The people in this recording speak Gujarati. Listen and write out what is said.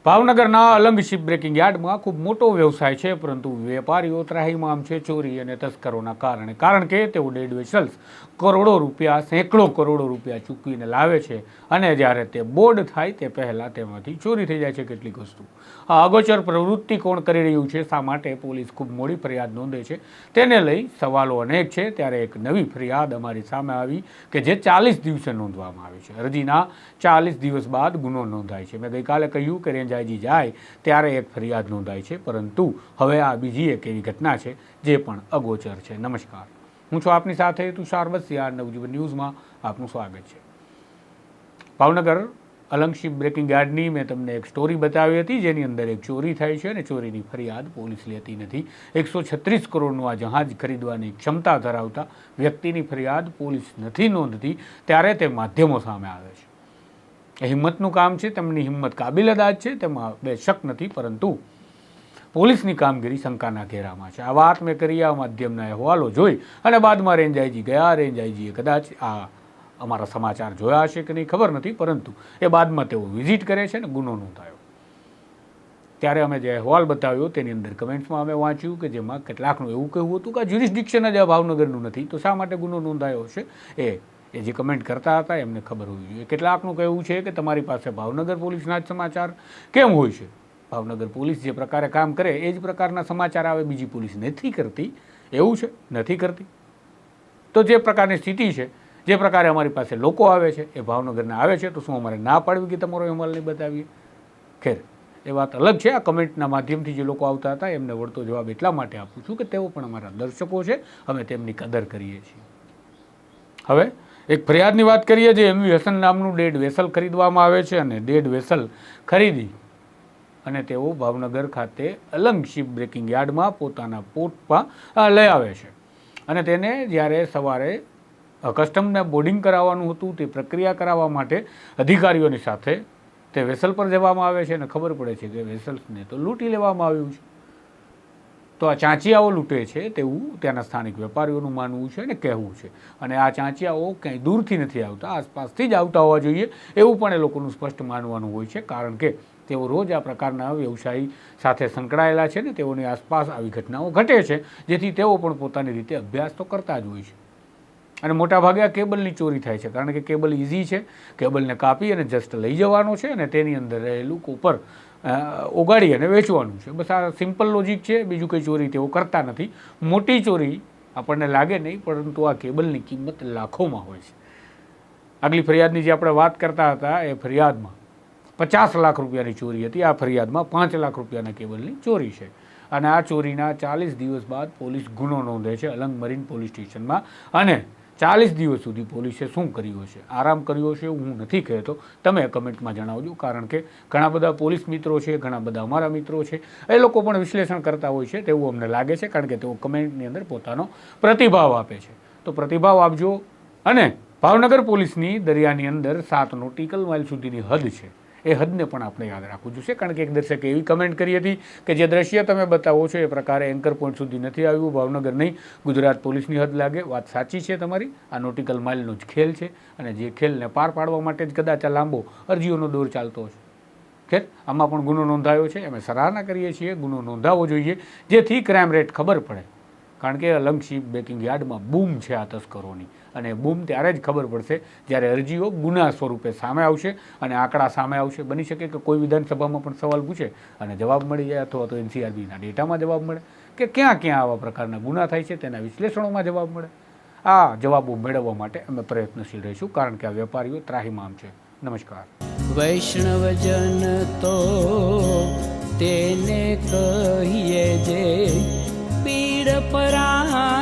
ભાવનગરના અલંગ શિપ બ્રેકિંગ યાર્ડમાં ખૂબ મોટો વ્યવસાય છે, પરંતુ વેપારીઓ ત્રાહિમામ છે ચોરી અને તસ્કરોના કારણે. કારણ કે તેઓ ડેડ વેસલ્સ કરોડો રૂપિયા, સેંકડો કરોડો રૂપિયા ચૂકવીને લાવે છે અને જ્યારે તે બોર્ડ થાય તે પહેલાં તેમાંથી ચોરી થઈ જાય છે કેટલીક વસ્તુ. આ અગોચર પ્રવૃત્તિ કોણ કરી રહ્યું છે, શા માટે પોલીસ ખૂબ મોડી ફરિયાદ નોંધે છે, તેને લઈ સવાલો અનેક છે. ત્યારે એક નવી ફરિયાદ અમારી સામે આવી કે જે 40 દિવસે નોંધવામાં આવી છે. અરજીના 40 દિવસ બાદ ગુનો નોંધાય છે. મેં ગઈકાલે કહ્યું કે રેન્જ આઈજી જાય ત્યારે એક ફરિયાદ નોંધાય છે, પરંતુ હવે આ બીજી એક એવી ઘટના છે જે પણ અગોચર છે. નમસ્કાર, હું છું આપની સાથે તુષાર બસિયા. નવજીવન ન્યૂઝમાં આપનું સ્વાગત છે. ભાવનગર અલંગ શિપ બ્રેકિંગ યાર્ડની મેં તમને એક સ્ટોરી બતાવી હતી, જેની અંદર એક ચોરી થાય છે અને ચોરીની ફરિયાદ પોલીસ લેતી નથી. 136 કરોડનું આ જહાજ ખરીદવાની ક્ષમતા ધરાવતા વ્યક્તિની ફરિયાદ પોલીસ નથી નોંધતી, ત્યારે તે માધ્યમો સામે આવે છે. એ હિંમતનું કામ છે, તેમની હિંમત કાબિલ અદાજ છે, તેમાં બે શક નથી, પરંતુ પોલીસની કામગીરી શંકાના ઘેરામાં છે. આ વાત મેં કરી આ માધ્યમના અહેવાલો જોઈ અને બાદમાં રેન્જ આઈજી ગયા. રેન્જ આઈજીએ કદાચ આ અમારા સમાચાર જોયા હશે કે નહીં ખબર નથી, પરંતુ એ બાદમાં તેઓ વિઝિટ કરે છે ને ગુનો નોંધાયો. ત્યારે અમે જે અહેવાલ બતાવ્યો તેની અંદર કમેન્ટ્સમાં અમે વાંચ્યું કે જેમાં કેટલાકનું એવું કહેવું હતું કે જ્યુરિસ્ડિક્શન જ આ ભાવનગરનું નથી, તો શા માટે ગુનો નોંધાયો છે. એ જે કમેન્ટ કરતા હતા એમને ખબર હોવી જોઈએ. કેટલાકનું કહેવું છે કે તમારી પાસે ભાવનગર પોલીસના જ સમાચાર કેમ હોય છે, ભાવનગર પોલીસ જે પ્રકારે કામ કરે એ જ પ્રકારના સમાચાર આવે, બીજી પોલીસ નથી કરતી, એવું છે, નથી કરતી. તો જે પ્રકારની સ્થિતિ છે, જે પ્રકારે અમારી પાસે લોકો આવે છે એ ભાવનગરના આવે છે, તો શું અમારે ના પાડવી કે તમારો અહેવાલ નહીં બતાવીએ? ખેર, એ વાત અલગ છે. આ કમેન્ટના માધ્યમથી જે લોકો આવતા હતા એમને વળતો જવાબ એટલા માટે આપું છું કે તેઓ પણ અમારા દર્શકો છે, અમે તેમની કદર કરીએ છીએ. હવે એક ફરિયાદની વાત કરીએ. જે એમવી હસન નામનું ડેડ વેસલ ખરીદવામાં આવે છે અને ડેડ વેસલ ખરીદી અને તેઓ ભાવનગર ખાતે અલંગ શિપ બ્રેકિંગ યાર્ડમાં પોતાના પોર્ટમાં લઈ આવે છે અને તેને જ્યારે સવારે કસ્ટમને બોર્ડિંગ કરાવવાનું હતું, તે પ્રક્રિયા કરાવવા માટે અધિકારીઓની સાથે તે વેસલ પર જવામાં આવે છે અને ખબર પડે છે કે વેસલ્સને તો લૂંટી લેવામાં આવ્યું છે. તો આ ચાંચિયાઓ લૂંટે છે તેવું ત્યાંના સ્થાનિક વેપારીઓનું માનવું છે અને કહેવું છે. અને આ ચાંચિયાઓ ક્યાંય દૂરથી નથી આવતા, આસપાસથી જ આવતા હોવા જોઈએ એવું પણ એ લોકોનું સ્પષ્ટ માનવાનું હોય છે, કારણ કે તેઓ રોજ આ પ્રકારના વ્યવસાય સાથે સંકળાયેલા છે ને તેઓની આસપાસ આવી ઘટનાઓ ઘટે છે, જેથી તેઓ પણ પોતાની રીતે અભ્યાસ તો કરતા જ હોય છે. અને મોટાભાગે આ કેબલની ચોરી થાય છે, કારણ કે કેબલ ઇઝી છે, કેબલને કાપી અને જસ્ટ લઈ જવાનો છે અને તેની અંદર રહેલું કોપર ઓગાળી અને વેચવાનું છે. બસ આ સિમ્પલ લોજિક છે, બીજું કંઈ ચોરી તેઓ કરતા નથી. મોટી ચોરી આપણને લાગે નહીં, પરંતુ આ કેબલની કિંમત લાખોમાં હોય છે. આગલી ફરિયાદની જે આપણે વાત કરતા હતા એ ફરિયાદમાં 50 લાખ રૂપિયાની ચોરી હતી. આ ફરિયાદમાં 5 લાખ રૂપિયાના કેબલની ચોરી છે. અને આ ચોરીના 40 દિવસ બાદ પોલીસ ગુનો નોંધે છે અલંગ મરીન પોલીસ સ્ટેશનમાં. અને 40 દિવસ સુધી પોલીસે શું કર્યું છે, આરામ કર્યો છે, હું નથી કહેતો, તમે કમેન્ટમાં જણાવજો. કારણ કે ઘણા બધા પોલીસ મિત્રો છે, ઘણા બધા અમારા મિત્રો છે, એ લોકો પણ વિશ્લેષણ કરતા હોય છે તેવું અમને લાગે છે, કારણ કે તેઓ કમેન્ટની અંદર પોતાનો પ્રતિભાવ આપે છે. તો પ્રતિભાવ આપજો. અને ભાવનગર પોલીસની દરિયાની અંદર 7 નોટિકલ માઇલ સુધીની હદ છે, એ હદને પણ આપણે યાદ રાખવું જોઈએ. કારણ કે એક દર્શકે એવી કમેન્ટ કરી હતી કે જે દ્રશ્ય તમે બતાવો છો એ પ્રકારે એન્કર પોઈન્ટ સુધી નથી આવ્યું, ભાવનગર નહીં ગુજરાત પોલીસની હદ લાગે. વાત સાચી છે તમારી, આ નોટિકલ માઇલનો જ ખેલ છે અને જે ખેલને પાર પાડવા માટે જ કદાચ આ લાંબો અરજીઓનો દોર ચાલતો છે. ખેર, આમાં પણ ગુનો નોંધાયો છે, અમે સરાહના કરીએ છીએ. ગુનો નોંધાવવો જોઈએ જેથી ક્રાઇમ રેટ ખબર પડે, કારણ કે અલંગ શિપ બ્રેકિંગ યાર્ડમાં બૂમ છે આ તસ્કરોની, અને બૂમ ત્યારે જ ખબર પડશે જ્યારે અરજીઓ ગુના સ્વરૂપે સામે આવશે અને આંકડા સામે આવશે. બની શકે કે કોઈ વિધાનસભામાં પણ સવાલ પૂછે અને જવાબ મળી જાય, અથવા તો NCRBના ડેટામાં જવાબ મળે કે ક્યાં ક્યાં આવા પ્રકારના ગુના થાય છે તેના વિશ્લેષણોમાં જવાબ મળે. આ જવાબો મેળવવા માટે અમે પ્રયત્નશીલ રહીશું, કારણ કે આ વેપારીઓ ત્રાહિમામ છે. નમસ્કાર. વૈષ્ણવજન તો તેને કહીએ જે પીડ પરા